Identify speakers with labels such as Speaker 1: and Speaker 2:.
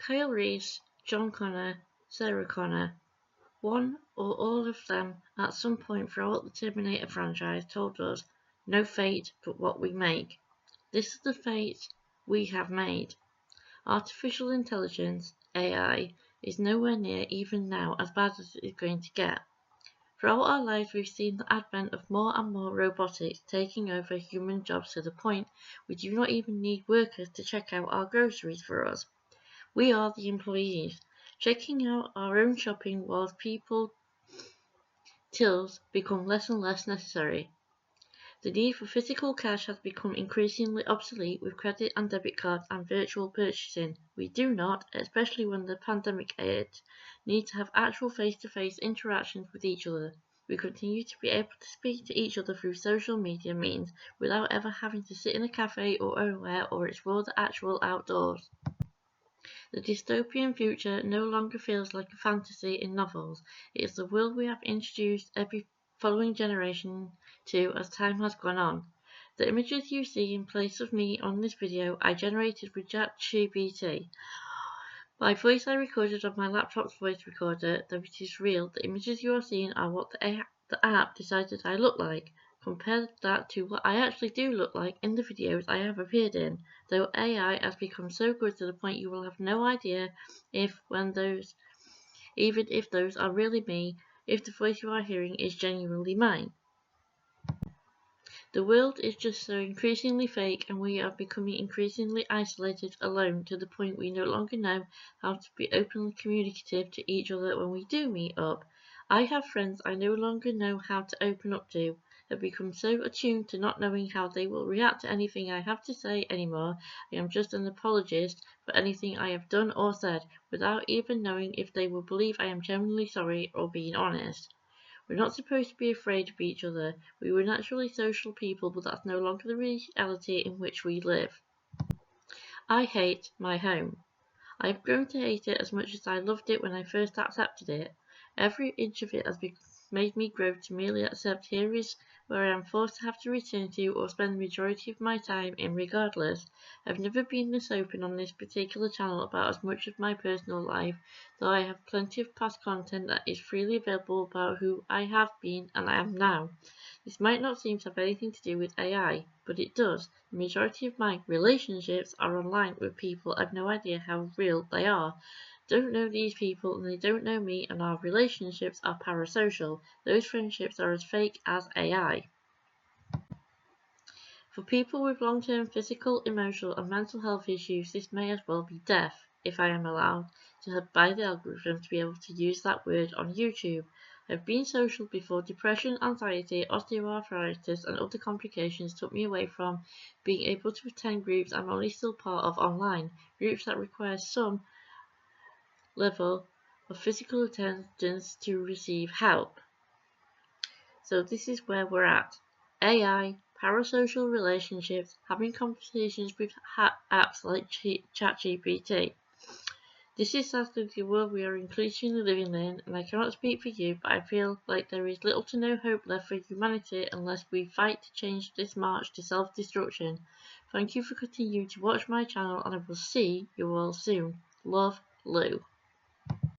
Speaker 1: Kyle Reese, John Connor, Sarah Connor. One or all of them at some point throughout the Terminator franchise told us, "No fate but what we make." This is the fate we have made. Artificial intelligence, AI, is nowhere near even now as bad as it is going to get. Throughout our lives we've seen the advent of more and more robotics taking over human jobs to the point we do not even need workers to check out our groceries for us. We are the employees, checking out our own shopping whilst people tills become less and less necessary. The need for physical cash has become increasingly obsolete with credit and debit cards and virtual purchasing. We do not, especially when the pandemic hit, need to have actual face-to-face interactions with each other. We continue to be able to speak to each other through social media means without ever having to sit in a cafe or anywhere or explore the actual outdoors. The dystopian future no longer feels like a fantasy in novels. It is the world we have introduced every following generation to as time has gone on. The images you see in place of me on this video I generated with ChatGPT. By voice I recorded on my laptop's voice recorder, though it is real, the images you are seeing are what the app decided I look like. Compare that to what I actually do look like in the videos I have appeared in, though AI has become so good to the point you will have no idea even if those are really me, if the voice you are hearing is genuinely mine. The world is just so increasingly fake and we are becoming increasingly isolated, alone, to the point we no longer know how to be openly communicative to each other when we do meet up. I have friends I no longer know how to open up to, have become so attuned to not knowing how they will react to anything I have to say anymore. I am just an apologist for anything I have done or said, without even knowing if they will believe I am genuinely sorry or being honest. We're not supposed to be afraid of each other. We were naturally social people, but that's no longer the reality in which we live. I hate my home. I've grown to hate it as much as I loved it when I first accepted it. Every inch of it has made me grow to merely accept here is where I am forced to have to return to or spend the majority of my time in regardless. I've never been this open on this particular channel about as much of my personal life, though I have plenty of past content that is freely available about who I have been and I am now. This might not seem to have anything to do with AI, but it does. The majority of my relationships are online with people I've no idea how real they are. Don't know these people and they don't know me, and our relationships are parasocial. Those friendships are as fake as AI. For people with long-term physical, emotional and mental health issues, this may as well be death, if I am allowed by the algorithm to be able to use that word on YouTube. I've been social before depression, anxiety, osteoarthritis and other complications took me away from being able to attend groups I'm only still part of online, groups that require some level of physical attendance to receive help. So this is where we're at. AI, parasocial relationships, having conversations with apps like ChatGPT. This is sadly the world we are increasingly living in, and I cannot speak for you, but I feel like there is little to no hope left for humanity unless we fight to change this march to self-destruction. Thank you for continuing to watch my channel, and I will see you all soon. Love, Lou.